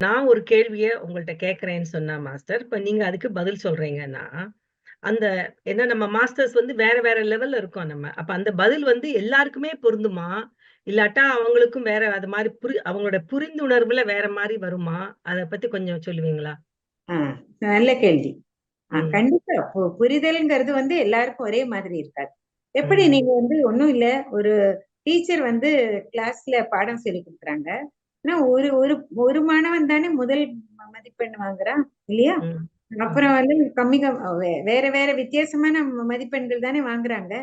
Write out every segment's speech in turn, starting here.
நான் ஒரு கேள்விய உங்கள்ட்ட கேட்கிறேன்னு சொன்னா மாஸ்டர். இப்ப நீங்க அதுக்கு பதில் சொல்றீங்கன்னா, அந்த ஏன்னா நம்ம மாஸ்டர்ஸ் வந்து வேற வேற லெவல்ல இருக்கோம் நம்ம. அப்ப அந்த பதில் வந்து எல்லாருக்குமே பொருந்துமா? இல்லாட்டா அவங்களுக்கும் வேற அது மாரி அவங்களோட புரிந்துணர்வுல வேற மாரி வருமா? அத பத்தி கொஞ்சம் சொல்லுவீங்களா? ஆ, நல்ல கேள்வி. ம். கண்டிப்பா புரிதல்ங்கிறது வந்து எல்லாருக்கும் ஒரே மாதிரி இருக்காது. எப்படி ம். நீங்க வந்து ஒண்ணும் இல்ல, ஒரு டீச்சர் வந்து கிளாஸ்ல பாடம் சொல்லிக் குடுக்குறாங்க. ஆனா ஒரு ஒரு ஒரு மாணவன் தானே முதல் மதிப்பெண் வாங்குறான் இல்லையா? ம். ம். அப்புறம் வந்து கம்மி வேற வேற வித்தியாசமான மதிப்பெண்கள் தானே வாங்குறாங்க.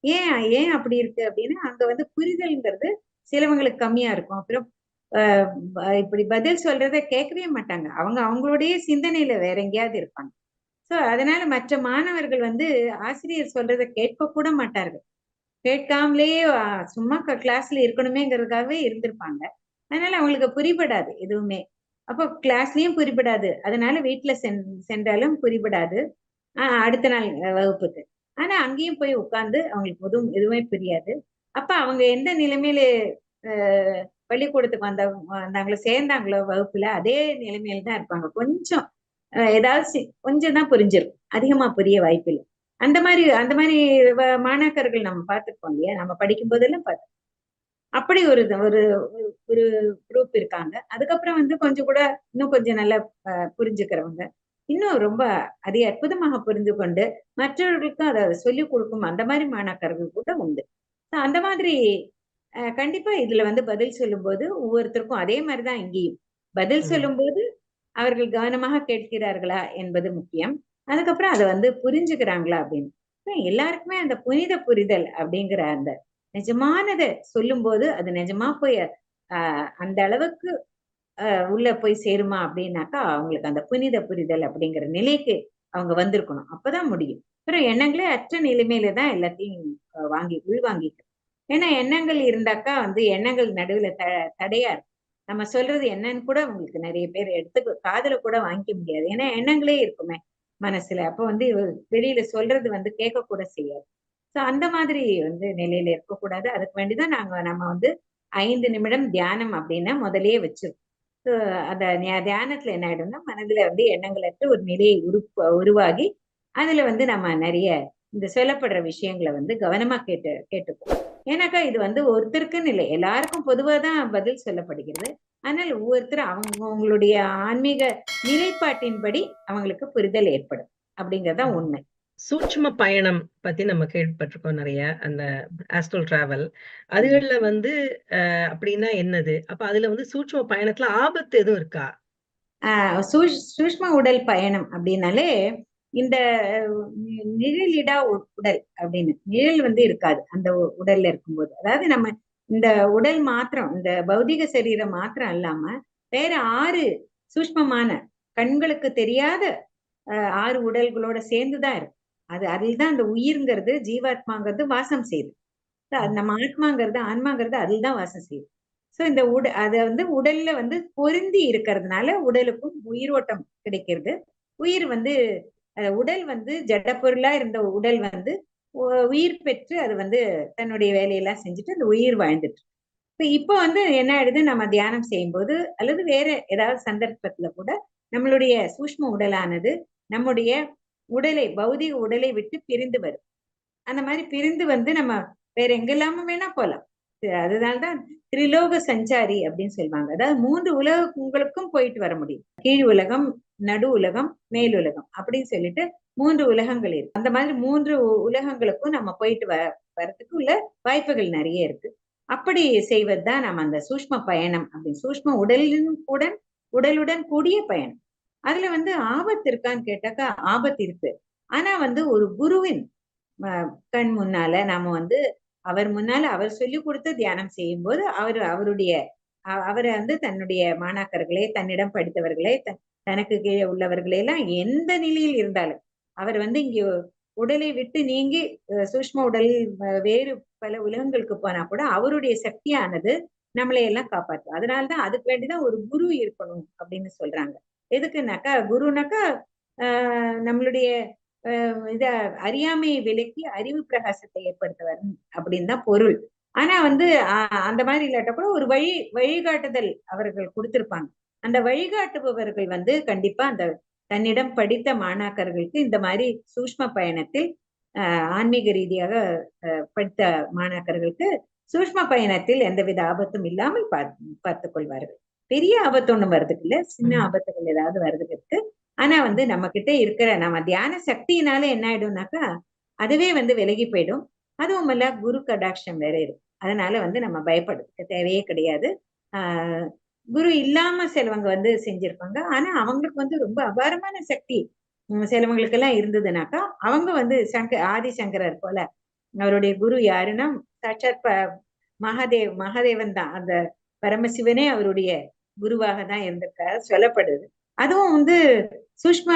ஏன் ஏன் அப்படி இருக்கு அப்படின்னா, அங்க வந்து புரிதல்ங்கிறது சிலவங்களுக்கு கம்மியா இருக்கும். அப்புறம் அ இப்படி பதில் சொல்றத கேட்கவே மாட்டாங்க. அவங்க அவங்களுடைய சிந்தனையில வேற எங்கேயாவது இருப்பாங்க. சோ அதனால மற்ற மாணவர்கள் வந்து ஆசிரியர் சொல்றத கேட்க கூட மாட்டார்கள். கேட்காமலேயே சும்மா கிளாஸ்ல இருக்கணுமேங்கிறதுக்காகவே இருந்திருப்பாங்க. அதனால அவங்களுக்கு புரிபடாது எதுவுமே. அப்போ கிளாஸ்லயும் புரிபடாது. அதனால வீட்ல சென்றாலும் புரிபடாது. அடுத்த நாள் வகுப்புக்கு. ஆனா அங்கேயும் போய் உட்கார்ந்து அவங்களுக்கு எதுவுமே புரியாது. அப்ப அவங்க எந்த நிலைமையில அ பள்ளிக்கூடத்துக்கு வந்தாங்களோ, சேர்ந்தாங்களோ வகுப்புல, அதே நிலைமையில தான் இருப்பாங்க. கொஞ்சம் ஏதாவது கொஞ்சம் தான் புரிஞ்சிருக்கும். அதிகமா புரிய வாய்ப்பில்ல. அந்த மாரி மாணாக்கர்கள் நம்ம பார்த்திருக்கோம் இல்லையா? நம்ம படிக்கும்போதெல்லாம் அப்படி ஒரு ஒரு குரூப் இருக்காங்க. அதுக்கப்புறம் வந்து கொஞ்சம் கூட இன்னும் கொஞ்சம் நல்லா புரிஞ்சுக்கிறவங்க. இன்னும் ரொம்ப அதை அற்புதமாக புரிந்து கொண்டு, மற்றவர்களுக்கும் அத சொல்லிக் கொடுக்கும் அந்த மாரி மாணாக்கர்கள் கூட உண்டு. அந்த மாதிரி கண்டிப்பா இதுல வந்து பதில் சொல்லும்போது ஒவ்வொருத்தருக்கும் அதே மாரி தான் இங்கேயும். பதில் ம். சொல்லும்போது அவர்கள் கவனமாக கேட்கிறார்களா என்பது முக்கியம். அதுக்கப்புறம் அத வந்து புரிஞ்சுக்கிறாங்களா அப்படின்னு. எல்லாருக்குமே அந்த புனித புரிதல் அப்படிங்கிற அந்த நிஜமானத சொல்லும்போது, அது நிஜமா போய் அந்த அளவுக்கு உள்ள போய் சேருமா அப்படின்னாக்கா, அவங்களுக்கு அந்த புனித புரிதல் அப்படிங்கிற நிலைக்கு அவங்க வந்திருக்கணும். அப்பதான் முடியும். அப்புறம் எண்ணங்களே அற்ற நிலைமையில தான் எல்லாத்தையும் உள்வாங்கிக்கணும். ஏன்னா எண்ணங்கள் இருந்தாக்கா வந்து எண்ணங்கள் நடுவுல தடையா இருக்கும். நம்ம சொல்றது என்னன்னு கூட உங்களுக்கு நெறைய பேர் காதுல கூட வாங்கிக்க முடியாது. ஏன்னா எண்ணங்களே இருக்குமே மனசுல. அப்ப வந்து வெளியில சொல்றது வந்து கேட்கக்கூட செய்யாது. அந்த மாதிரி வந்து நிலையில இருக்கக்கூடாது. அதுக்கு வேண்டி தான் நம்ம வந்து 5 நிமிடம் தியானம் அப்படின்னு முதல்லயே வச்சிருக்கோம். சோ அந்த தியானத்துல என்ன ஆயிடும்னா, மனதுல வந்து எண்ணங்களற்ற ஒரு நிலையை உருவாகி, அதுல வந்து நம்ம நெறைய இந்த சொல்லப்படுற விஷயங்கள வந்து கவனமா கேட்டுப்போம். ஏன்னாக்கா இது வந்து ஒருத்தருக்குன்னு இல்லை. எல்லாருக்கும் பொதுவா தான் பதில் சொல்லப்படுகிறது. ஆனால் ஒவ்வொருத்தரும் அவங்களுடைய ஆன்மீக நிலைப்பாட்டின்படி அவங்களுக்கு புரிதல் ஏற்படும். அப்படிங்கிறது தான் ம். உண்மை. சூட்சும பயணம் பத்தி நம்ம கேள்விப்பட்டிருக்கோம் நெறைய. அந்த ஆஸ்ட்ரல் டிராவல். ம். அதுகள்ல வந்து அப்படின்னா என்னது? அப்ப அதுல வந்து சூட்சும பயணத்துல ஆபத்து எதுவும் இருக்கா? ஆ சூஷ்ம உடல் பயணம் அப்படின்னாலே, இந்த நிழலிடா உடல் அப்படின்னு. நிழல் வந்து இருக்காது. அந்த உடல்ல இருக்கும்போது. அதாவது நம்ம இந்த உடல் மாத்திரம், இந்த பௌதிக சரீரம் மாத்திரம் இல்லாம, வேற 6 சூஷ்மமான கண்களுக்கு தெரியாத 6 உடல்களோட சேர்ந்து தான் இருக்கு. அதில் தான் அந்த உயிர்ங்கிறது, ஜீவாத்மாங்கிறது வாசம் செய்யுது. ம். நம்ம ஆன்மாங்கிறது அதில் தான் வாசம் செய்யுது. சோ இந்த அத வந்து உடல்ல வந்து பொருந்தி இருக்கிறதுனால உடலுக்கும் உயிரோட்டம் கிடைக்கிறது. உயிர் வந்து உடல் வந்து ஜட பொருளா இருந்த உடல் வந்து உயிர் பெற்று அது வந்து தன்னுடைய வேலையெல்லாம் செஞ்சுட்டு அந்த உயிர் வாழ்ந்துட்டு இருக்கு. இப்ப வந்து என்ன ஆயிடுது நம்ம தியானம் செய்யும்போது அல்லது வேற ஏதாவது சந்தர்ப்பத்துல கூட நம்மளுடைய சூஷ்ம உடலானது நம்முடைய பௌதிக உடலை விட்டு பிரிந்து வரும். அந்த மாரி பிரிந்து வந்து நம்ம வேற எங்கெல்லாம வேணா போலாம். அதனாலதான் திரிலோக சஞ்சாரி அப்படின்னு சொல்லுவாங்க. அதாவது 3 உலகங்களுக்கும் போயிட்டு வர முடியும். கீழ் உலகம், நடு உலகம், மேலுலகம் அப்படின்னு சொல்லிட்டு 3 உலகங்கள் இருக்கு. அந்த மாதிரி 3 உலகங்களுக்கும் நம்ம போயிட்டு வரதுக்கு உள்ள வாய்ப்புகள் நெறைய இருக்கு. அப்படி செய்வதுதான் நம்ம அந்த சூஷ்ம பயணம் அப்படின்னு சூஷ்ம உடலுடன் கூடிய பயணம். அதுல வந்து ஆபத்து இருக்கான்னு கேட்டாக்கா ஆபத்து இருக்கு. ஆனா வந்து ஒரு குருவின் ம கண் முன்னால நாம வந்து அவர் முன்னால அவர் சொல்லிக் குடுத்து தியானம் செய்யும்போது, அவருடைய அவர வந்து தன்னுடைய மாணாக்கர்களே, தன்னிடம் படித்தவர்களே, தனக்கு கீழே உள்ளவர்களே எல்லாம் எந்த நிலையில் இருந்தாலும், அவர் வந்து இங்கே உடலை விட்டு நீங்கி சூஷ்ம உடல் வேறு பல உலகங்களுக்கு போனா கூட, அவருடைய சக்தியானது நம்மளை எல்லாம் காப்பாத்தும். அதனால தான் அதுக்கு வேண்டி தான் ஒரு குரு இருக்கணும் அப்படின்னு சொல்றாங்க. எதுக்குன்னாக்கா, குருனாக்கா அ நம்மளுடைய இத அறியாமையை விலக்கி அறிவு பிரகாசத்தை ஏற்படுத்துவார் அப்படின்னு தான் பொருள். ஆனா அந்த மாதிரி இல்லாட்ட கூட ஒரு வழிகாட்டுதல் அவர்கள் கொடுத்திருப்பாங்க. அந்த வழிகாட்டுபவர்கள் கண்டிப்பா அந்த தன்னிடம் படித்த மாணாக்கர்களுக்கு இந்த மாதிரி சூஷ்ம பயணத்தில் ஆன்மீக ரீதியாக படித்த மாணாக்கர்களுக்கு சூஷ்ம பயணத்தில் எந்தவித ஆபத்தும் இல்லாமல் பார்த்துக் கொள்வார்கள். பெரிய ஆபத்து ஒண்ணும் வர்றதுக்கு இல்ல, சின்ன ஆபத்துகள் ஏதாவது வர்றதுக்கு இருக்கு. ஆனா நம்ம கிட்ட இருக்கிற நம்ம தியான சக்தியினால என்ன ஆயிடும்னாக்கா அதுவே விலகி போயிடும். அதுவும் இல்ல குரு கடாட்சம் வேற இருக்கு. அதனால நம்ம பயப்படுறதுக்கு தேவையே கிடையாது. ஆஹ் குரு இல்லாம சிலவங்க செஞ்சிருப்பாங்க. ஆனா அவங்களுக்கு ரொம்ப அபாரமான சக்தி சிலவங்களுக்கு எல்லாம் இருந்ததுனாக்கா அவங்க ஆதிசங்கரர் போல அவருடைய குரு யாருன்னா சாட்சாத் மகாதேவன் தான். அந்த பரமசிவனே அவருடைய குருவாக தான் இருந்திருக்காரு சொல்லப்படுது. அதுவும் சூஷ்ம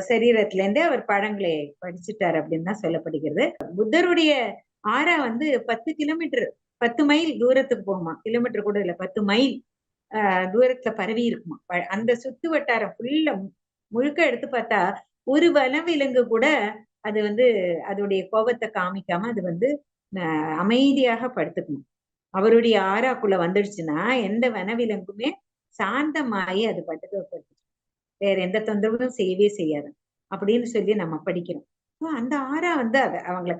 சரீரத்துல இருந்தே அவர் பாடங்களை படிச்சுட்டார் அப்படின்னு தான் சொல்லப்படுகிறது. புத்தருடைய ஆறா 10 கிலோமீட்டர் 10 மைல் தூரத்துக்கு போகுமா, கிலோமீட்டர் கூட இல்ல 10 மைல் தூரத்துல பரவி இருக்குமா. அந்த சுத்து வட்டாரம் ஃபுல்லா முழுக்க எடுத்து பார்த்தா ஒரு வனவிலங்கு கூட அது அதோடைய கோபத்தை காமிக்காம அது அமைதியாக படுத்துக்கணும். அவருடைய ஆறாக்குள்ள வந்துடுச்சுன்னா எந்த வனவிலங்குமே சாந்தமாயி அது படுத்து வேற எந்த தொந்தரவும் செய்யவே செய்யாது அப்படின்னு சொல்லி நம்ம படிக்கிறோம். அந்த ஆறா அவங்களை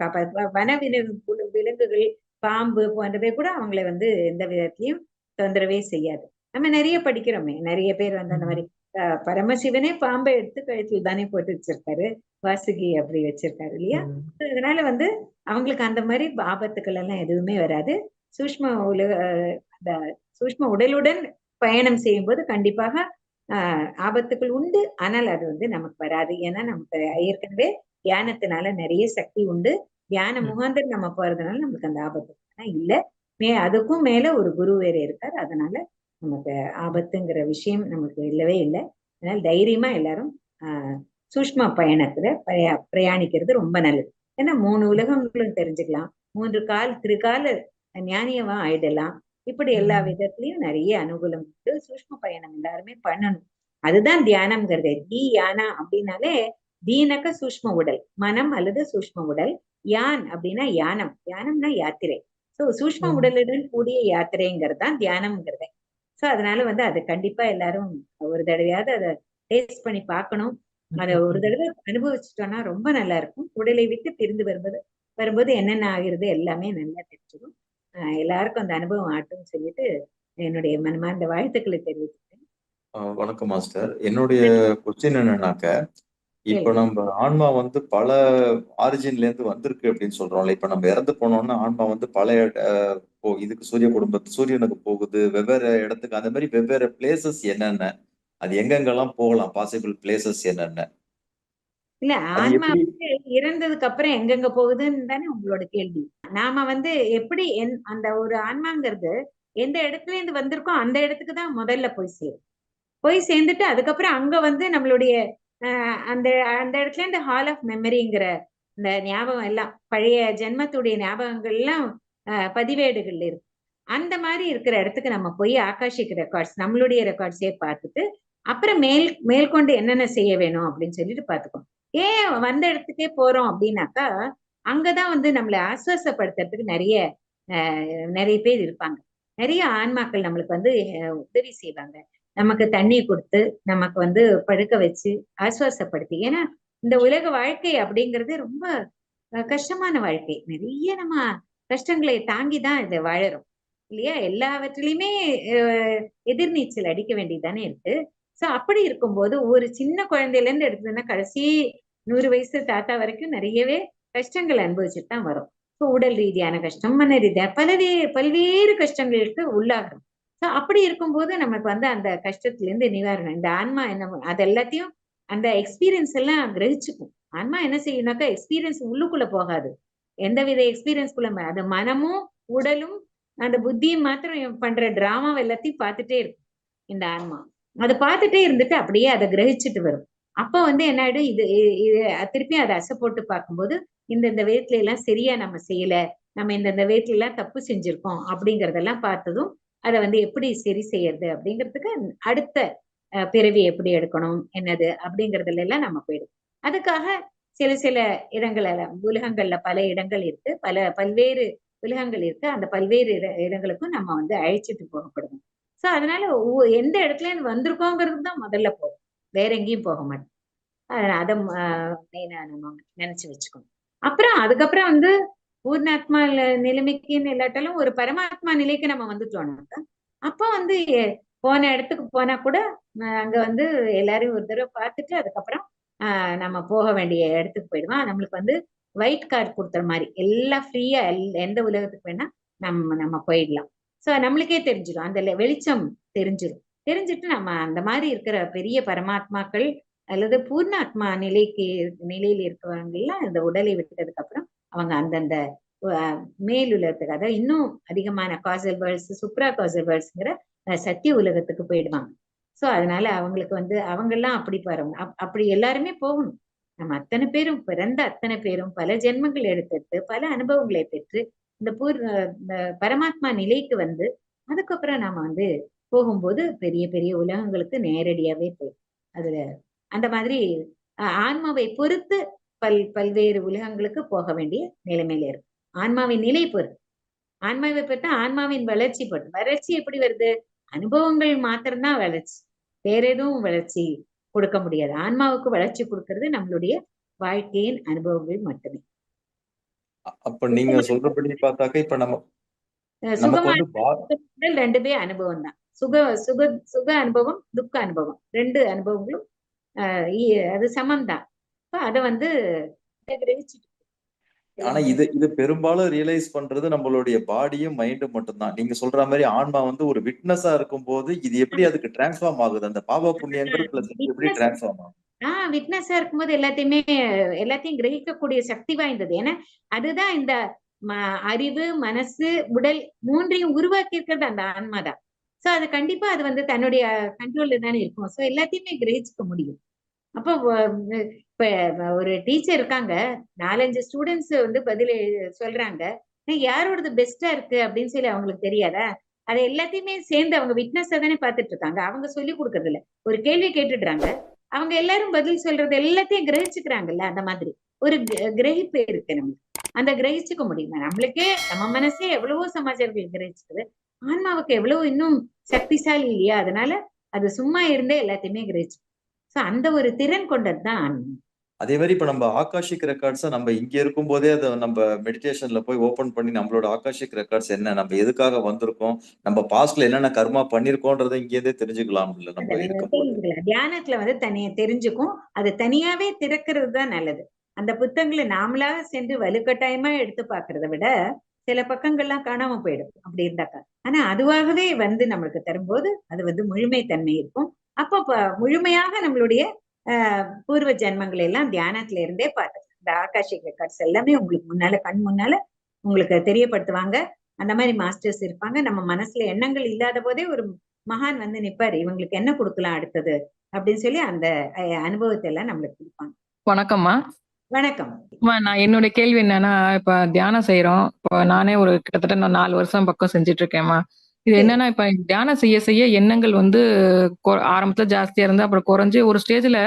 விலங்குகள் பாம்பு போன்றவை கூட அவங்களை எந்த விதத்திலையும் தொந்தரவே செய்யாது. நம்ம நிறைய படிக்கிறோமே, நிறைய பேர் அந்த மாதிரி பரமசிவனே பாம்பை எடுத்து கழுத்தில் தானே போட்டு வச்சிருக்காரு, வாசுகி அப்படி வச்சிருக்காரு இல்லையா. அதனால அவங்களுக்கு அந்த மாதிரி ஆபத்துக்கள் எல்லாம் எதுவுமே வராது. சூஷ்ம அந்த சூஷ்ம உடலுடன் பயணம் செய்யும் போது கண்டிப்பாக ஆபத்துக்கள் உண்டு. ஆனால் அது நமக்கு வராது. ஏன்னா நமக்கு ஏற்கனவே தியானத்தினால நிறைய சக்தி உண்டு. தியான முகாந்தர் நம்ம போறதுனால நமக்கு அந்த ஆபத்து இல்ல. அதுக்கும் மேல ஒரு குரு வேற இருக்காரு. அதனால நமக்கு ஆபத்துங்கிற விஷயம் நமக்கு இல்லவே இல்லை. அதனால தைரியமா எல்லாரும் சூஷ்ம பயணத்துல பிரயாணிக்கிறது ரொம்ப நல்லது. ஏன்னா 3 உலகங்களும் தெரிஞ்சுக்கலாம், 3 திருக்கால ஞானியவா ஆயிடலாம். இப்படி எல்லா விதத்திலயும் நிறைய அனுகூலம் உண்டு. சூஷ்ம பயணம் எல்லாருமே பண்ணணும். அதுதான் தியானம்ங்கிறது. யானா அப்படின்னாலே தீனக்க சூஷ்ம உடல், மனம் அல்லது சூஷ்ம உடல். யான் அப்படின்னா யானம், யானம்னா யாத்திரை. சோ சூஷ்ம உடலுடன் கூடிய யாத்திரைங்கிறது தான் தியானம்ங்கிறது. சோ அதனால அது கண்டிப்பா எல்லாரும் ஒரு தடவையாவது அதை டேஸ்ட் பண்ணி பார்க்கணும். அதை ஒரு தடவை அனுபவிச்சுட்டோம்னா ரொம்ப நல்லா இருக்கும். உடலை விட்டு பிரிந்து வரும்போது என்னென்ன ஆகிறது எல்லாமே நல்லா தெரிஞ்சிடும். எல்லாருக்கும் அந்த அனுபவம் ஆட்டும் சொல்லிட்டு என்னுடைய மனமார்ந்த வாழ்த்துக்களை தெரிவிச்சுட்டேன். வணக்கம் மாஸ்டர். என்னுடைய கொஸ்டின் என்னன்னாக்க, இப்ப நம்ம ஆன்மா பல ஆரிஜின்ல இருந்து வந்திருக்கு அப்படின்னு சொல்றோம்ல. இப்ப நம்ம இறந்து போனோம்னா ஆன்மா பல இதுக்கு சூரியனுக்கு போகுது, வெவ்வேறு இடத்துக்கு, அந்த மாதிரி வெவ்வேறு பிளேசஸ் என்னென்ன, அது எங்கெங்கெல்லாம் போகலாம், பாசிபிள் பிளேசஸ் என்னென்ன? இல்ல ஆன்மா இறந்ததுக்கு அப்புறம் எங்கெங்க போகுதுன்னு தானே உங்களோட கேள்வி. நாம எப்படி அந்த ஒரு ஆன்மாங்கிறது எந்த இடத்துல இருந்து வந்திருக்கோ அந்த இடத்துக்கு தான் முதல்ல போய் சேர்ந்துட்டு அதுக்கப்புறம் அங்க நம்மளுடைய அந்த அந்த இடத்துல இருந்து ஹால் ஆஃப் மெமரிங்கிற இந்த ஞாபகம் எல்லாம் பழைய ஜென்மத்துடைய ஞாபகங்கள் எல்லாம் பதிவேடுகள் இருக்கு. அந்த மாதிரி இருக்கிற இடத்துக்கு நம்ம போய் ஆகாஷிக் ரெக்கார்ட்ஸ், நம்மளுடைய ரெக்கார்ட்ஸே பார்த்துட்டு அப்புறம் மேற்கொண்டு என்னென்ன செய்ய வேணும் அப்படின்னு சொல்லிட்டு பார்த்துக்கோம். ஏன் வந்த இடத்துக்கே போறோம் அப்படின்னாக்கா அங்கதான் நம்மளை ஆசுவாசப்படுத்துறதுக்கு நிறைய பேர் இருப்பாங்க. நிறைய ஆன்மாக்கள் நம்மளுக்கு உதவி செய்வாங்க. நமக்கு தண்ணி கொடுத்து நமக்கு படுக்க வச்சு ஆசுவாசப்படுத்தி. ஏன்னா இந்த உலக வாழ்க்கை அப்படிங்கிறது ரொம்ப கஷ்டமான வாழ்க்கை. நிறைய நம்ம கஷ்டங்களை தாங்கிதான் இதை வாழறோம் இல்லையா. எல்லாவற்றிலையுமே எதிர்நீச்சல் அடிக்க வேண்டியதானே இருக்கு. சோ அப்படி இருக்கும்போது ஒரு சின்ன குழந்தையில இருந்து எடுத்ததுன்னா கடைசி 100 வயசு தாத்தா வரைக்கும் நிறையவே கஷ்டங்கள் அனுபவிச்சுட்டு தான் வரும். உடல் ரீதியான கஷ்டம், மன ரீதியான பல்வேறு கஷ்டங்களுக்கு உள்ளாகும். சோ அப்படி இருக்கும்போது நமக்கு அந்த கஷ்டத்துல இருந்து நிவாரணம் இந்த ஆன்மா என்ன அது எல்லாத்தையும் அந்த எக்ஸ்பீரியன்ஸ் எல்லாம் கிரகிச்சுக்கும். ஆன்மா என்ன செய்யணும்னாக்கா எக்ஸ்பீரியன்ஸ் உள்ளுக்குள்ள போகாது. எந்தவித எக்ஸ்பீரியன்ஸ்குள்ள அது மனமும் உடலும் அந்த புத்தியும் மாத்திரம் பண்ற டிராமா எல்லாத்தையும் பார்த்துட்டே இருக்கும் இந்த ஆன்மா. அதை பார்த்துட்டே இருந்துட்டு அப்படியே அதை கிரகிச்சுட்டு வரும். அப்ப என்ன ஆயிடும், இது திருப்பி அதை அசை போட்டு பார்க்கும்போது இந்த விதத்துல எல்லாம் சரியா நம்ம செய்யல, நம்ம இந்த விதத்துல எல்லாம் தப்பு செஞ்சிருக்கோம் அப்படிங்கறதெல்லாம் பார்த்ததும் அதை எப்படி சரி செய்யறது அப்படிங்கிறதுக்கு அடுத்த பிறவி எப்படி எடுக்கணும் என்னது அப்படிங்கறதுல எல்லாம் நம்ம போயிடும். அதுக்காக சில இடங்கள் உலகங்கள்ல பல இடங்கள் இருக்கு, பல்வேறு உலகங்கள் இருக்கு. அந்த பல்வேறு இடங்களுக்கும் நம்ம வந்து அழைச்சிட்டு போகப்படுவோம். சோ அதனால எந்த இடத்துல இருந்து வந்திருக்கோங்கிறது தான் முதல்ல போகும். வேற எங்கேயும் போக மாட்டோம். அத மெயினா நம்ம நினைச்சு வச்சுக்கணும். அப்புறம் அதுக்கப்புறம் வந்து பூர்ணாத்மா நிலைமைக்குன்னு இல்லாட்டாலும் ஒரு பரமாத்மா நிலைக்கு நம்ம வந்துட்டோம்னாக்கா, அப்ப வந்து போன இடத்துக்கு போனா கூட அங்க வந்து எல்லாரையும் ஒரு தடவை பார்த்துட்டு அதுக்கப்புறம் நம்ம போக வேண்டிய இடத்துக்கு போயிடுவோம். நம்மளுக்கு வந்து ஒயிட் கார்டு குடுத்துற மாரி எல்லாம் ஃப்ரீயா எந்த உலகத்துக்கு வேணா நம்ம போயிடலாம். சோ நம்மளுக்கே தெரிஞ்சிடும். அந்த வெளிச்சம் தெரிஞ்சிடும். தெரிஞ்சுட்டு நம்ம அந்த மாதிரி இருக்கிற பெரிய பரமாத்மாக்கள் அல்லது பூர்ணாத்மா நிலையில இருக்கிறவங்க எல்லாம் இந்த உடலை விட்டதுக்கு அப்புறம் அவங்க அந்தந்த மேல் உலகத்துக்கு, அதாவது இன்னும் அதிகமான காசல் வேர்ல்ட்ஸ், சுப்ரா காசல் வேர்ல்ட்ஸ்ங்கிற சத்திய உலகத்துக்கு போயிடுவாங்க. சோ அதனால அவங்களுக்கு வந்து அவங்க எல்லாம் அப்படி பாருங்க, அப்படி எல்லாருமே போகணும். நம்ம அத்தனை பேரும் பிறந்த அத்தனை பேரும் பல ஜென்மங்கள் எடுத்துட்டு பல அனுபவங்களை பெற்று இந்த பரமாத்மா நிலைக்கு வந்து அதுக்கப்புறம் நாம வந்து போகும்போது பெரிய பெரிய உலகங்களுக்கு நேரடியாவே போயிடும். அதுல அந்த மாதிரி ஆன்மாவை பொறுத்து பல்வேறு உலகங்களுக்கு போக வேண்டிய நிலைமையில இருக்கு. ஆன்மாவின் நிலை பொறுத்து. ஆன்மாவை பொறுத்தா ஆன்மாவின் வளர்ச்சி பொறுத்து. வளர்ச்சி எப்படி வருது? அனுபவங்கள் மாத்திரம்தான் வளர்ச்சி. வேற எதுவும் வளர்ச்சி கொடுக்க முடியாது. ஆன்மாவுக்கு வளர்ச்சி கொடுக்கிறது நம்மளுடைய வாழ்க்கையின் அனுபவங்கள் மட்டுமே. அப்ப நீங்க சொல்றபடி பார்த்தாக்க இப்ப நமக்கு சுகமான வந்து ரெண்டுமே அனுபவம் தான். சுக அனுபவம், துக்க அனுபவம், ரெண்டு அனுபவங்களும் அது சமம்தான். அத வந்து ஆனா இது பெரும்பாலும் ரியலைஸ் பண்றது நம்மளுடைய பாடியும் மைண்டும் மட்டும்தான். நீங்க சொல்ற மாதிரி ஆன்மா வந்து ஒரு விட்னஸா இருக்கும்போது இது எப்படி அதுக்கு டிரான்ஸ்ஃபார்ம் ஆகுது? அந்த பாவ புண்ணியங்கள் பிளஸ் எப்படி டிரான்ஸ்ஃபார்ம் ஆகும்? விட்னஸா இருக்கும்போது எல்லாத்தையும் கிரகிக்கக்கூடிய சக்தி வாய்ந்தது. ஏன்னா அதுதான் இந்த அறிவு, மனசு, உடல் மூன்றையும் உருவாக்கி இருக்கிறது அந்த ஆன்மா தான். சோ அது கண்டிப்பா அது வந்து தன்னுடைய கண்ட்ரோல்ல தானே இருக்கும். சோ எல்லாத்தையுமே கிரகிச்சுக்க முடியும். அப்போ இப்ப ஒரு டீச்சர் இருக்காங்க, 4-5 ஸ்டூடெண்ட்ஸ் வந்து பதில் சொல்றாங்க. யாரோடது பெஸ்டா இருக்கு அப்படின்னு சொல்லி அவங்களுக்கு தெரியாதா? அதை எல்லாத்தையுமே சேர்ந்து அவங்க விட்னஸா தானே பார்த்துட்டு இருக்காங்க. அவங்க சொல்லி கொடுக்கறது இல்ல. ஒரு கேள்வி கேட்டுடுறாங்க. அவங்க எல்லாரும் பதில் சொல்றது எல்லாத்தையும் கிரகிச்சுக்கிறாங்கல்ல, அந்த மாதிரி ஒரு கிரகிப்பு இருக்கு நமக்கு. அந்த கிரகிச்சுக்க முடியுமா? நம்மளுக்கே நம்ம மனசே எவ்வளவோ சமாச்சாரங்கள் கிரகிச்சுக்குது. ஆன்மாவுக்கு எவ்வளவு இன்னும் சக்திசாலி இல்லையா? அதனால அது சும்மா இருந்தே எல்லாத்தையுமே கிரகிச்சு. சோ அந்த ஒரு திறன் கொண்டதுதான் ஆன்மா. அதே மாதிரி இப்ப நம்ம ஆகாஷிக் ரெக்கார்ட்ஸை நம்ம இங்க இருக்கும் போதே அதை நம்ம மெடிடேஷன்ல போய் ஓபன் பண்ணி நம்மளோட ஆகாஷிக் ரெக்கார்ட்ஸ் என்ன, நம்ம எதுக்காக வந்திருக்கோம், நம்ம பாஸ்ட்ல என்னென்ன கர்மா பண்ணிருக்கோன்றதை இங்கேருந்தே தெரிஞ்சுக்கலாம் இல்ல நம்ம இருக்கும்போது. தியானத்துல வந்து தனியா தெரிஞ்சுக்கும். அது தனியாவே திறக்கிறது தான் நல்லது. அந்த புத்தகங்களை நாமளா சென்று வலுக்கட்டாயமா எடுத்து பாக்குறத விட சில பக்கங்கள்லாம் காணாம போயிடும் அப்படி இருந்தாக்கா. ஆனா அதுவாகவே வந்து நம்மளுக்கு தரும்போது அது வந்து முழுமை தன்மை இருக்கும். அப்ப முழுமையாக நம்மளுடைய பூர்வ ஜென்மங்களை எல்லாம் தியானத்துல இருந்தே பார்த்து இந்த ஆகாஷிக் ரெக்கார்ட்ஸ் எல்லாமே உங்களுக்கு முன்னால கண் முன்னால உங்களுக்கு தெரியப்படுத்துவாங்க. அந்த மாதிரி மாஸ்டர்ஸ் இருப்பாங்க. நம்ம மனசுல எண்ணங்கள் இல்லாத போதே ஒரு மகான் வந்து நிப்பாரு, இவங்களுக்கு என்ன கொடுக்கலாம் அடுத்தது அப்படின்னு சொல்லி அந்த அனுபவத்தை எல்லாம் நம்மளுக்கு கொடுப்பாங்க. வணக்கம்மா. வணக்கம். நான் என்னோட கேள்வி என்னன்னா, இப்ப தியானம் செய்யறோம். இப்ப நானே ஒரு கிட்டத்தட்ட நான் 4 வருஷம் பக்கம் செஞ்சுட்டு இருக்கேன்மா. இது என்னன்னா, இப்ப தியானம் செய்ய செய்ய எண்ணங்கள் வந்து ஆரம்பத்துல ஜாஸ்தியா இருந்து அப்புறம் குறைஞ்சு ஒரு ஸ்டேஜ்ல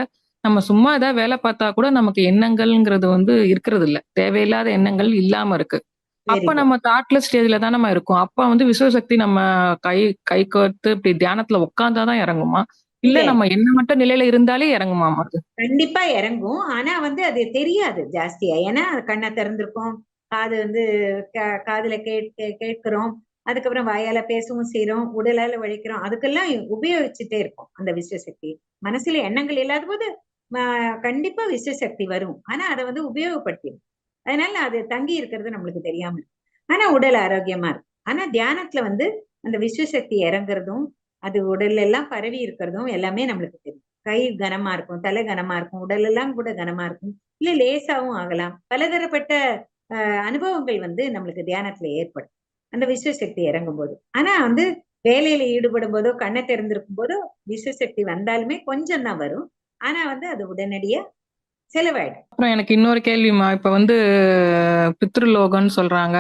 நம்ம சும்மா ஏதாவது வேலை பார்த்தா கூட நமக்கு எண்ணங்கள்ங்கிறது வந்து இருக்கிறது இல்ல. தேவையில்லாத எண்ணங்கள் இல்லாம இருக்கு. அப்ப நம்ம தாட்லெஸ் ஸ்டேஜ்ல தான் நம்ம இருக்கோம். அப்ப வந்து விஸ்வசக்தி நம்ம கை கோர்த்து இப்படி தியானத்துல உட்கார்ந்தாதான் இறங்குமா? இல்ல நம்ம என்ன மட்டும் நிலையில இருந்தாலே இறங்குமாமா அது? கண்டிப்பா இறங்கும். ஆனா வந்து அது தெரியாது ஜாஸ்தியா. ஏன்னா கண்ணை திறந்திருக்கோம், காது வந்து காதுல கேட்கிறோம், அதுக்கப்புறம் வாயால பேசவும் செய்யறோம், உடலால உழைக்கிறோம், அதுக்கெல்லாம் உபயோகிச்சுட்டே இருக்கும் அந்த விஸ்வசக்தி. மனசுல எண்ணங்கள் இல்லாத போது கண்டிப்பா விஸ்வசக்தி வரும். ஆனா அதை வந்து உபயோகப்படுத்திடும். அதனால அது தங்கி இருக்கிறது நம்மளுக்கு தெரியாம இருக்கும். ஆனா உடல் ஆரோக்கியமா இருக்கும். ஆனா தியானத்துல வந்து அந்த விஸ்வசக்தி இறங்குறதும் அது உடல்ல எல்லாம் பரவி இருக்கிறதும் எல்லாமே நம்மளுக்கு தெரியும். கை கனமா இருக்கும், தலை கனமா இருக்கும், உடல் எல்லாம் கூட கனமா இருக்கும், இல்ல லேசாவும் ஆகலாம். பலதரப்பட்ட அனுபவங்கள் வந்து நம்மளுக்கு தியானத்துல ஏற்படும் அந்த விஸ்வசக்தி இறங்கும் போது. ஆனா வந்து வேலையில ஈடுபடும் போதோ கண்ணை திறந்திருக்கும் போதோ விஸ்வசக்தி வந்தாலுமே கொஞ்சம் தான் வரும். ஆனா வந்து அது உடனடியா செலவாயிடும். அப்புறம் எனக்கு இன்னொரு கேள்விமா, இப்ப வந்து பித்ருலோகம்னு சொல்றாங்க,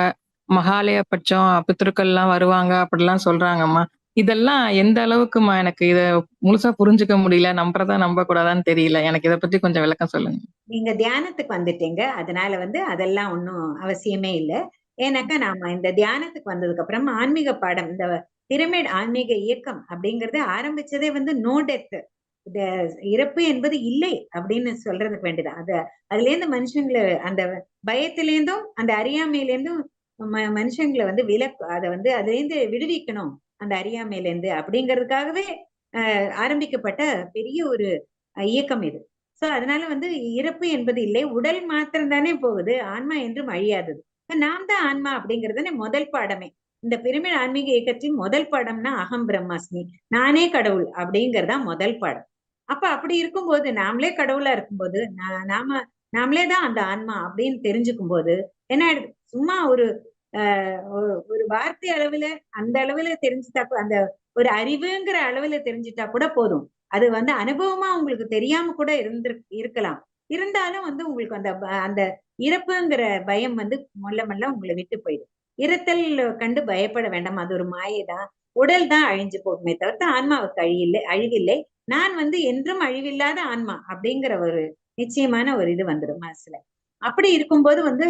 மகாலய பட்சம் பித்ருக்கள் எல்லாம் வருவாங்க அப்படிலாம் சொல்றாங்கம்மா. இதெல்லாம் எந்த அளவுக்குமா எனக்கு இத முழுசா புரிஞ்சுக்க முடியல, நம்புறதா நம்ப கூடாதான்னு தெரியல. எனக்கு இதை பத்தி கொஞ்சம் விளக்கம் சொல்லுங்க. நீங்க தியானத்துக்கு வந்துட்டீங்க, அதனால வந்து அதெல்லாம் ஒண்ணும் அவசியமே இல்லை. ஏன்னாக்கா நாம இந்த தியானத்துக்கு வந்ததுக்கு அப்புறம் ஆன்மீக பாடம், இந்த பிரமிட் ஆன்மீக இயக்கம் அப்படிங்கறது ஆரம்பிச்சதே வந்து நோ டெத், இந்த இறப்பு என்பது இல்லை அப்படின்னு சொல்றதுக்கு வேண்டியது. அதுல இருந்து மனுஷங்களை அந்த பயத்திலேருந்தும் அந்த அறியாமையிலேருந்தும் மனுஷங்களை வந்து அதை வந்து அதுல இருந்து விடுவிக்கணும், அந்த அறியாமையில இருந்து அப்படிங்கிறதுக்காகவே ஆரம்பிக்கப்பட்ட பெரிய ஒரு இயக்கம் இது. சோ அதனால வந்து இறப்பு என்பது இல்லை, உடல் மாத்திரம் தானே போகுது, ஆன்மா என்றும் அழியாதது. நாம் தான் ஆன்மா அப்படிங்கறது முதல் பாடமே. இந்த பிரமிட் ஆன்மீக இயக்கத்தின் முதல் பாடம்னா அகம் பிரம்மாஸ்மி, நானே கடவுள் அப்படிங்கறதா முதல் பாடம். அப்ப அப்படி இருக்கும்போது, நாமளே கடவுளா இருக்கும்போது, நாமளே தான் அந்த ஆன்மா அப்படின்னு தெரிஞ்சுக்கும் போது என்ன ஆயிடுது, சும்மா ஒரு ஒரு வார்த்தை அளவுல அந்த அளவுல தெரிஞ்சுட்டா, அந்த ஒரு அறிவுங்கிற அளவுல தெரிஞ்சுட்டா கூட போதும். அது வந்து அனுபவமா உங்களுக்கு தெரியாம கூட இருக்கலாம். இருந்தாலும் வந்து உங்களுக்கு அந்த இறப்புங்கிற பயம் வந்து மெல்ல மெல்ல உங்களை விட்டு போயிடும். இருத்தல் கண்டு பயப்பட வேண்டாம், அது ஒரு மாயைதான். உடல் தான் அழிஞ்சு போகுமே தவிர்த்து ஆன்மாவுக்கு அழிவில்லை. நான் வந்து என்றும் அழிவில்லாத ஆன்மா அப்படிங்கிற ஒரு நிச்சயமான ஒரு இது வந்துடும் மனசுல. அப்படி இருக்கும்போது வந்து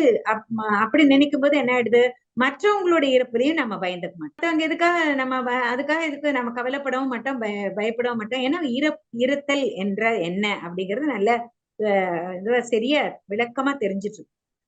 அப்படி நினைக்கும் போது என்ன ஆயிடுது, மற்றவங்களுடைய இறப்புலையும் நம்ம பயந்துக்க மாட்டோம். மற்றவங்க எதுக்காக அதுக்காக எதுக்கு நம்ம கவலைப்படவும் மாட்டோம், பயப்படவும் மாட்டோம். ஏன்னா இருத்தல் என்ற என்ன அப்படிங்கிறது நல்ல சரியா விளக்கமா தெரிஞ்சிட்டு.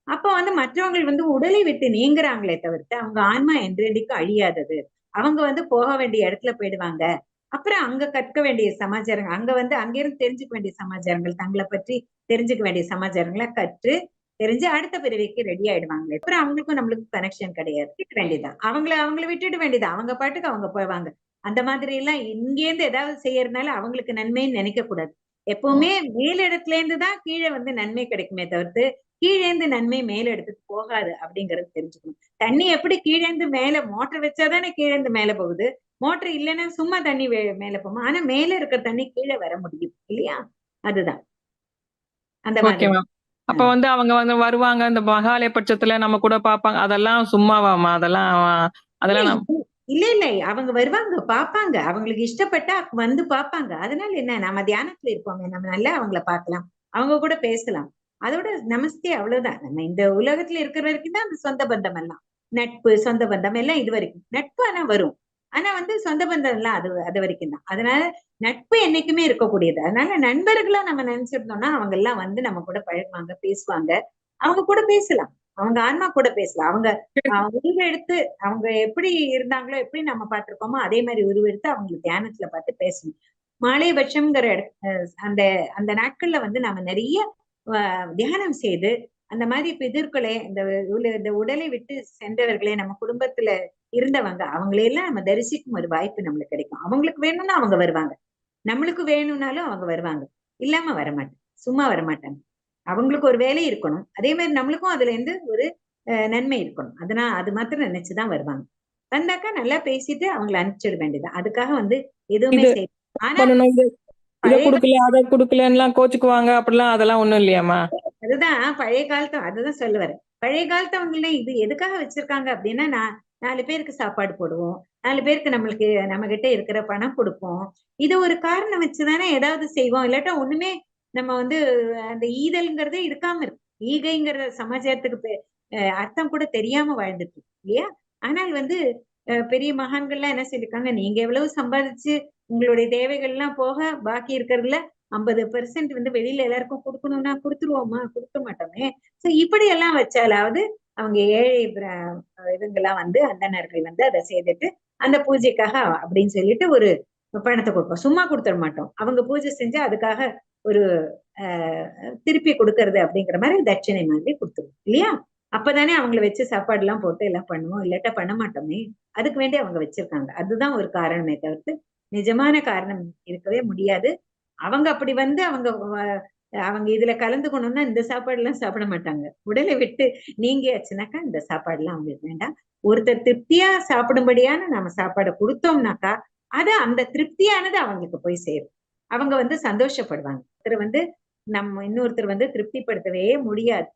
அப்ப வந்து மற்றவங்க வந்து உடலை விட்டு நீங்குறாங்களே தவிர்த்து அவங்க ஆன்மா என்றைக்கும் அழியாதது. அவங்க வந்து போக வேண்டிய இடத்துல போயிடுவாங்க. அப்புறம் அங்க கற்க வேண்டிய சமாச்சாரங்கள், அங்க வந்து அங்கிருந்து தெரிஞ்சுக்க வேண்டிய சமாச்சாரங்கள், தங்களை பற்றி தெரிஞ்சுக்க வேண்டிய சமாச்சாரங்களை கற்று தெரிஞ்சு அடுத்த பிறவிக்கு ரெடி ஆயிடுவாங்களே. அப்புறம் அவங்களுக்கும் நம்மளுக்கும் கனெக்ஷன் கிடையாது. விட்டுட வேண்டியதான், அவங்கள விட்டுட வேண்டியதான். அவங்க பாட்டுக்கு அவங்க போவாங்க. அந்த மாதிரி எல்லாம் இங்கேருந்து ஏதாவது செய்யறதுனால அவங்களுக்கு நன்மைன்னு நினைக்க கூடாது. எப்பவுமே மேலிடத்துல இருந்து தான் கீழே வந்து நன்மை கிடைக்குமே தவிர்த்து கீழேந்து நன்மை மேல இடத்துக்கு போகாது அப்படிங்கறது தெரிஞ்சுக்கணும். தண்ணி எப்படி கீழேந்து மேல மோட்டர் வச்சாதானே கீழேந்து மேல போகுது, மோட்டர் இல்லைன்னா சும்மா தண்ணி மேல போகும். ஆனா மேல இருக்கிற தண்ணி கீழே வர முடியும் இல்லையா? அதுதான் அந்த ஓகே மாதிரி. மேம். அப்ப வந்து அவங்க வந்து வருவாங்க, இந்த மகாலய பட்சத்துல நம்ம கூட பாப்பாங்க, அதெல்லாம் சும்மாவாமா? அதெல்லாம் இல்ல இல்ல இல்ல, அவங்க வருவாங்க, பாப்பாங்க. அவங்களுக்கு இஷ்டப்பட்டா வந்து பாப்பாங்க. அதனால என்ன, நம்ம தியானத்துல இருப்போமே, நம்ம நல்லா அவங்கள பார்க்கலாம், அவங்க கூட பேசலாம். அதோட நமஸ்தே, அவ்வளவுதான். நம்ம இந்த உலகத்துல இருக்கிற வரைக்கும் தான் அந்த சொந்த பந்தம் எல்லாம், நட்பு சொந்த பந்தம் எல்லாம் இது வரைக்கும். நட்பு ஆனா வரும், ஆனா வந்து சொந்த பந்தம் எல்லாம் அது வரைக்கும் தான். அதனால நட்பு என்னைக்குமே இருக்கக்கூடியது. அதனால நண்பர்களா நம்ம நினைச்சிருந்தோம்னா அவங்க எல்லாம் வந்து நம்ம கூட பழகுவாங்க, பேசுவாங்க. அவங்க கூட பேசலாம், அவங்க ஆன்மா கூட பேசலாம். அவங்க உருவெடுத்து அவங்க எப்படி இருந்தாங்களோ, எப்படி நம்ம பார்த்திருக்கோமோ அதே மாதிரி உருவெடுத்து அவங்க தியானத்துல பார்த்து பேசணும். மாலைபட்சம்ங்கிற அந்த அந்த நாட்கள்ல வந்து நாம நிறைய தியானம் செய்து அந்த மாதிரி பிதர்களை, இந்த உடலை விட்டு சென்றவர்களே, நம்ம குடும்பத்துல இருந்தவங்க அவங்களையெல்லாம் நம்ம தரிசிக்கும் ஒரு வாய்ப்பு நம்மளுக்கு கிடைக்கும். அவங்களுக்கு வேணும்னா அவங்க வருவாங்க, நம்மளுக்கு வேணும்னாலும் அவங்க வருவாங்க, இல்லாம வரமாட்டாங்க, சும்மா வரமாட்டாங்க. அவங்களுக்கு ஒரு வேலை இருக்கணும், அதே மாதிரி நம்மளுக்கும் அதுல இருந்து ஒரு நன்மை இருக்கணும். அது மாத்திரம் நினைச்சுதான் வருவாங்க. வந்தாக்கா நல்லா பேசிட்டு அவங்களை அனுப்பிச்சிட வேண்டியது. அதுக்காக வந்து எதுவுமே இது செய்ய. ஆனா பண்ணணும், இத பழைய குடுக்கல, அத குடுக்கலன்னுலாம் கோச்சுக்குவாங்க, அப்படிலாம் அதெல்லாம் ஒண்ணும் இல்லையாம்மா? அதுதான் பழைய காலத்து, அதுதான் சொல்லுவாரு. பழைய காலத்தவங்கள இது எதுக்காக வச்சிருக்காங்க அப்படின்னா, 4 பேருக்கு சாப்பாடு போடுவோம், 4 பேருக்கு நம்ம கிட்ட இருக்கிற பணம் கொடுப்போம். இது ஒரு காரணம் வச்சுதானே ஏதாவது செய்வோம். இல்லாட்டா ஒண்ணுமே நம்ம வந்து அந்த ஈதல்ங்கிறதே இருக்காம இருக்கு. ஈகைங்கிற சமாஜத்துக்கு அர்த்தம் கூட தெரியாம வாழ்ந்துட்டு இருக்கு இல்லையா? ஆனால் வந்து பெரிய மகான்கள்லாம் என்ன சொல்லிருக்காங்க, நீங்க எவ்வளவு சம்பாதிச்சு உங்களுடைய தேவைகள் எல்லாம் போக பாக்கி இருக்கிறதுல 50% வந்து வெளியில எல்லாருக்கும் கொடுக்கணும்னா கொடுத்துருவோமா? கொடுக்க மாட்டோமே. சோ இப்படி எல்லாம் வச்சாலாவது அவங்க ஏழை இவங்கெல்லாம் வந்து அந்தணர்கள் வந்து அதை செய்துட்டு அந்த பூஜைக்காக அப்படின்னு சொல்லிட்டு ஒரு பணத்தை கொடுப்போம். சும்மா கொடுத்துட மாட்டோம். அவங்க பூஜை செஞ்சு அதுக்காக ஒரு திருப்பி கொடுக்கறது அப்படிங்கிற மாதிரி தட்சிணை மாதிரி கொடுத்துருவோம் இல்லையா? அப்பதானே அவங்கள வச்சு சாப்பாடு எல்லாம் போட்டு எல்லாம் பண்ணுவோம், இல்லாட்டா பண்ண மாட்டோமே. அதுக்கு வேண்டி அவங்க வச்சிருக்காங்க. அதுதான் ஒரு காரணமே தவிர்த்து நிஜமான காரணம் இருக்கவே முடியாது. அவங்க அப்படி வந்து அவங்க இதுல கலந்துக்கணும்னா இந்த சாப்பாடு எல்லாம் சாப்பிட மாட்டாங்க. உடலை விட்டு நீங்கியாச்சுனாக்கா இந்த சாப்பாடு எல்லாம் அவங்களுக்கு வேண்டாம். ஒருத்தர் திருப்தியா சாப்பிடும்படியான நாம சாப்பாடை கொடுத்தோம்னாக்கா அது அந்த திருப்தியானது அவங்களுக்கு போய் சேரும். அவங்க வந்து சந்தோஷப்படுவாங்க. இன்னொருத்தர் வந்து திருப்திப்படுத்தவே முடியாது.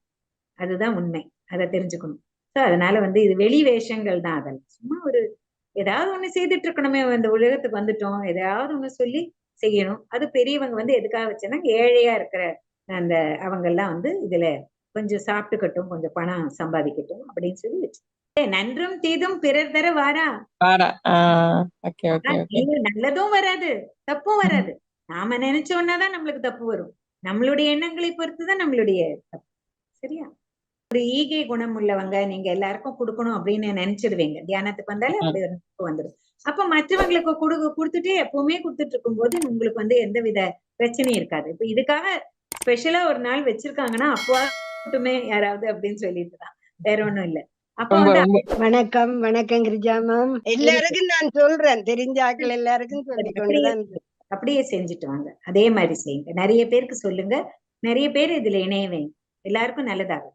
அதுதான் உண்மை. அதை தெரிஞ்சுக்கணும். சோ அதனால வந்து இது வெளி வேஷங்கள் தான். அதெல்லாம் சும்மா ஒரு ஏதாவது ஒண்ணு செய்துட்டு இருக்கணுமே, இந்த உலகத்துக்கு வந்துட்டோம், எதையாவது ஒண்ணு சொல்லி செய்யணும். அது பெரியவங்க வந்து எதுக்காக வச்சேன்னா, ஏழையா இருக்கிற அந்த அவங்க எல்லாம் வந்து இதுல கொஞ்சம் சாப்பிட்டுக்கட்டும், கொஞ்சம் பணம் சம்பாதிக்கட்டும் அப்படின்னு சொல்லி வச்சு நன்றும் தீதும் பிறர் தர வாரா. Okay okay okay. நல்லதும் வராது, தப்பும் வராது. நாம நினைச்சோம்னாதான் நம்மளுக்கு தப்பு வரும். நம்மளுடைய எண்ணங்களை பொறுத்துதான் நம்மளுடைய தப்பு. சரியா? ஒரு ஈகை குணம் உள்ளவங்க, நீங்க எல்லாருக்கும் கொடுக்கணும் அப்படின்னு நினைச்சிடுவீங்க. தியானத்துக்கு வந்தாலே அப்படி ஒரு நினைப்பு வந்துடும். அப்ப மற்றவங்களுக்கு கொடுத்துட்டே எப்பவுமே கொடுத்துட்டு இருக்கும் போது உங்களுக்கு வந்து எந்தவித பிரச்சனையும் இருக்காது. இப்ப இதுக்காக ஸ்பெஷலா ஒரு நாள் வச்சிருக்காங்கன்னா அப்போ மட்டுமே யாராவது அப்படின்னு சொல்லிட்டு தான், வேற ஒண்ணும் இல்ல. அப்ப வந்து வணக்கம் வணக்கம் கிரிஜா மேம். எல்லாருக்கும் நான் சொல்றேன், தெரிஞ்ச ஆட்கள் எல்லாருக்கும் சொல்லிக் கொண்டுதான் அப்படியே செஞ்சுட்டு வாங்க. அதே மாதிரி செய்யுங்க. நிறைய பேருக்கு சொல்லுங்க, நிறைய பேர் இதுல இணையவைங்க. எல்லாருக்கும் நல்லதாகும்.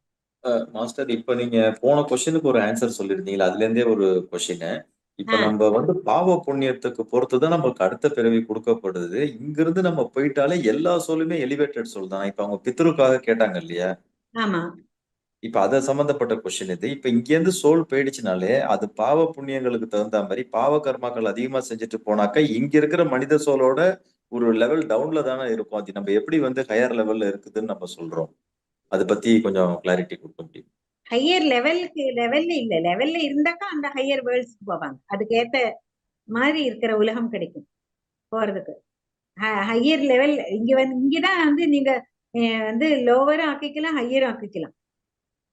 மாஸ்டர், இப்ப நீங்க போன கொஸ்டினுக்கு ஒரு ஆன்சர் சொல்லிருந்தீங்களா, அதுல இருந்தே ஒரு கொஸ்டின். இப்ப நம்ம வந்து பாவ புண்ணியத்துக்கு பொறுத்துதான் நமக்கு அடுத்த பிறவி கொடுக்கப்படுது. இங்க இருந்து நம்ம போயிட்டாலே எல்லா சோலுமே எலிவேட்டட் சோல் தான். இப்ப அவங்க பித்ருக்காக கேட்டாங்க இல்லையா? ஆமா. இப்ப அத சம்பந்தப்பட்ட கொஸ்டின் இது. இப்ப இங்க இருந்து சோல் போயிடுச்சுனாலே அது பாவ புண்ணியங்களுக்கு தகுந்த மாதிரி பாவ கர்மாக்கள் அதிகமா செஞ்சுட்டு போனாக்க இங்க இருக்கிற மனித சோலோட ஒரு லெவல் டவுன்ல தானே இருக்கும். அது நம்ம எப்படி வந்து ஹையர் லெவல்ல இருக்குதுன்னு நம்ம சொல்றோம்? அதை பத்தி கொஞ்சம் கிளாரிட்டி கொடுக்க முடியும்? ஹையர் லெவல்ல இருந்தாக்கா அந்த ஹையர் வேர்ல்ட்ஸ்க்கு போவாங்க. அதுக்கு ஏத்த மாதிரி இருக்கிற உலகம் கிடைக்கும் போறதுக்கு. ஹையர் லெவல் இங்கதான் வந்து நீங்க வந்து லோவரும் ஆக்கிக்கலாம், ஹையரும் ஆக்கிக்கலாம்.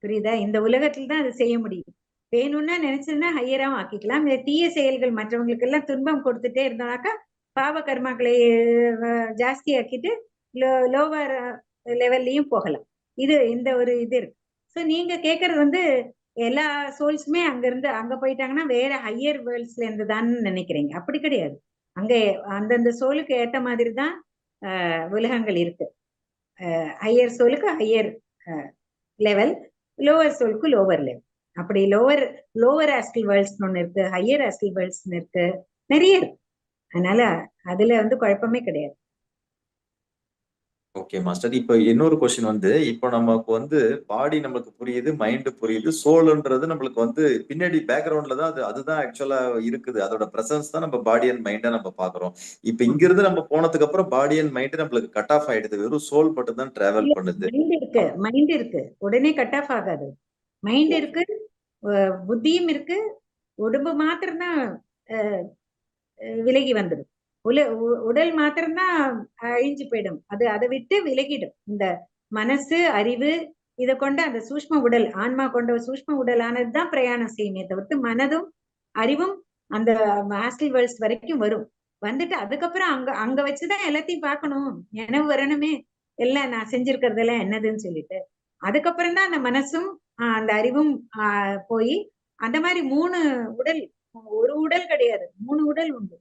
புரியுதா? இந்த உலகத்துல தான் அது செய்ய முடியும். வேணும்னா நினைச்சதுன்னா ஹையராவும் ஆக்கிக்கலாம். தீய செயல்கள் மற்றவங்களுக்கு எல்லாம் துன்பம் கொடுத்துட்டே இருந்தோம்னாக்கா பாவ கர்மாக்களை ஜாஸ்தி ஆக்கிட்டு லோவர் லெவல்லையும் போகலாம். இந்த ஒரு இது இருக்கு. சோ நீங்க கேக்குறது வந்து எல்லா சோல்ஸுமே அங்க இருந்து அங்க போயிட்டாங்கன்னா வேற ஹையர் வேர்ல்ட்ஸ்ல இருந்து தான் நினைக்கிறீங்க. அப்படி கிடையாது. அங்க அந்தந்த சோலுக்கு ஏத்த மாதிரி தான் உலகங்கள் இருக்கு. ஹையர் சோலுக்கு ஹையர் லெவல், லோவர் சோலுக்கு லோவர் லெவல். அப்படி லோவர் ஆஸ்ட்ரல் வேர்ல்ட்ஸ் ஒண்ணு இருக்கு, ஹையர் ஆஸ்ட்ரல் வேர்ல்ட்ஸ் இருக்கு, நிறைய இருக்கு. அதனால அதுல வந்து குழப்பமே கிடையாது. Okay master. இப்ப இன்னொரு கொஸ்டின் வந்து, இப்போ நமக்கு வந்து பாடி நமக்கு புரியுது, மைண்ட் புரியுது, சோல்ன்றது நம்மளுக்கு வந்து பின்னாடி பேக்ரவுண்ட்ல தான் அதுதான் ஆக்சுவலா இருக்குது. அதோட பிரசன்ஸ் தான் நம்ம பாடி அண்ட் மைண்டா நம்ம பாக்குறோம். இப்ப இங்க இருந்து நம்ம போனதுக்கு அப்புறம் பாடி அண்ட் மைண்ட் நம்மளுக்கு கட் ஆஃப் ஆயிடுது. வெறும் சோல் மட்டும் தான் டிராவல் பண்ணுது. மைண்ட் இருக்கு, உடனே கட் ஆஃப் ஆகாது. மைண்ட் இருக்கு, புத்தியும் இருக்கு, உடம்பு மாத்திரம்தான் விலகி வந்துடும். உடல் மாத்திரம்தான் அழிஞ்சு போயிடும். அதை விட்டு விலகிடும். இந்த மனசு, அறிவு இதை கொண்ட அந்த சூஷ்ம உடல், ஆன்மா கொண்ட சூஷ்ம உடலானதுதான் பிரயாணம் செய்யுமே தவிர்த்து மனதும் அறிவும் அந்த ஆஸ்ட்ரல் வேர்ல்ட்ஸ் வரைக்கும் வரும். வந்துட்டு அதுக்கப்புறம் அங்க வச்சுதான் எல்லாத்தையும் பார்க்கணும். நினைவு வரணுமே எல்லாம் நான் செஞ்சிருக்கிறதெல்லாம் என்னதுன்னு சொல்லிட்டு அதுக்கப்புறம் தான் அந்த மனசும் அந்த அறிவும் போய் அந்த மாதிரி 3 உடல், ஒரு உடல் கிடையாது, 3 உடல் உண்டு.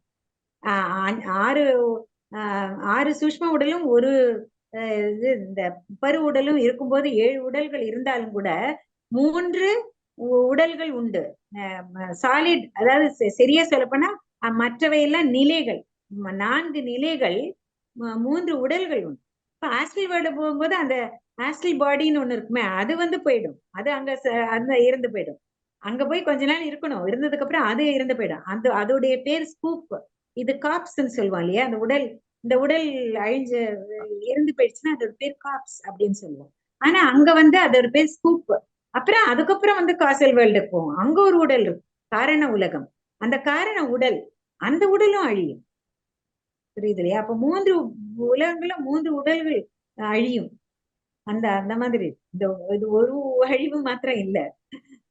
ஆறு சூஷ்ம உடலும் ஒரு இது இந்த பரு உடலும் இருக்கும்போது 7 உடல்கள் இருந்தாலும் கூட 3 உடல்கள் உண்டு. சாலிட், அதாவது சரியா சொல்லப்போனா மற்றவை எல்லாம் நிலைகள், 4 நிலைகள், 3 உடல்கள் உண்டு. இப்ப ஆஸ்ட்ரல் வேர்ல்டு போகும்போது அந்த ஆஸ்ட்ரல் பாடின்னு ஒண்ணு இருக்குமே, அது வந்து போயிடும். அது அங்க இறந்து போயிடும். அங்க போய் கொஞ்ச நாள் இருக்கணும். இருந்ததுக்கு அப்புறம் அது இறந்து போயிடும். அதோடைய பேர் ஸ்கூப். இது காப்ஸ்ன்னு சொல்லுவோம் இல்லையா? இந்த உடல் அழிஞ்சு இறந்து போயிடுச்சுன்னா அதோட பேர் காப்ஸ் அப்படின்னு சொல்லுவோம். ஆனா அங்க வந்து அதோட பேர் ஸ்கூப். அப்புறம் அதுக்கப்புறம் வந்து காசல் வேர்ல்டுக்கு போவோம். அங்க ஒரு உடல் இருக்கு, காரண உலகம். அந்த காரண உடல், அந்த உடலும் அழியும். புரியுது இல்லையா? அப்ப 3 உலகங்களும் 3 உடல்கள் அழியும். அந்த மாதிரி இது ஒரு அழிவு மாத்திரம் இல்ல.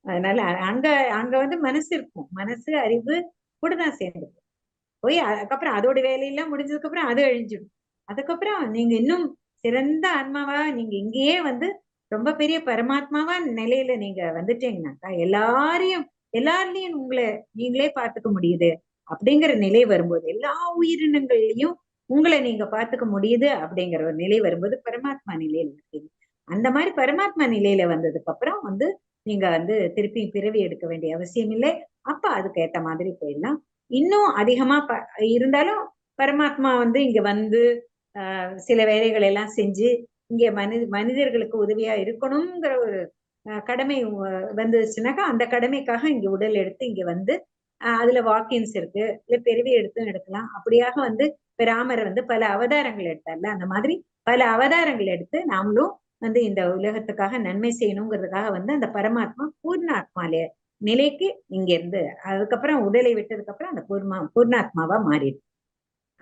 அதனால அங்க வந்து மனசு இருக்கும். மனசு, அறிவு கூட தான் சேர்ந்து போய் அதுக்கப்புறம் அதோட வேலையெல்லாம் முடிஞ்சதுக்கு அப்புறம் அது அழிஞ்சிடும். அதுக்கப்புறம் நீங்க இன்னும் சிறந்த ஆன்மாவா நீங்க இங்கேயே வந்து ரொம்ப பெரிய பரமாத்மாவா நிலையில நீங்க வந்துட்டீங்கன்னாக்கா எல்லாரையும் உங்களை நீங்களே பார்த்துக்க முடியுது அப்படிங்கிற நிலை வரும்போது, எல்லா உயிரினங்கள்லயும் உங்களை நீங்க பார்த்துக்க முடியுது அப்படிங்கிற ஒரு நிலை வரும்போது பரமாத்மா நிலையில இருக்கீங்க. அந்த மாதிரி பரமாத்மா நிலையில வந்ததுக்கு அப்புறம் வந்து நீங்க வந்து திருப்பி பிறவி எடுக்க வேண்டிய அவசியம் இல்லை. அப்ப அதுக்கு ஏத்த மாதிரி போயிடலாம். இன்னும் அதிகமா இருந்தாலும் பரமாத்மா வந்து இங்க வந்து சில வேலைகள் எல்லாம் செஞ்சு இங்க மனிதர்களுக்கு உதவியா இருக்கணுங்கிற ஒரு கடமை வந்துச்சுனாக்கா அந்த கடமைக்காக இங்க உடல் எடுத்து இங்க வந்து அதுல வாக்கின்ஸ் இருக்கு, இல்ல பிறவி எடுக்கலாம். அப்படியாக வந்து ராமர் வந்து பல அவதாரங்கள் எடுத்தார்ல, அந்த மாதிரி பல அவதாரங்கள் எடுத்து நாமளும் வந்து இந்த உலகத்துக்காக நன்மை செய்யணுங்கிறதுக்காக வந்து அந்த பரமாத்மா பூர்ணாத்மால நிலைக்கு இங்க இருந்து அதுக்கப்புறம் உடலை விட்டதுக்கு அப்புறம் அந்த பூர்ணாத்மாவா மாறிடும்,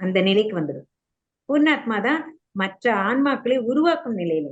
அந்த நிலைக்கு வந்துடும். பூர்ணாத்மா தான் மற்ற ஆன்மாக்களை உருவாக்கும் நிலையில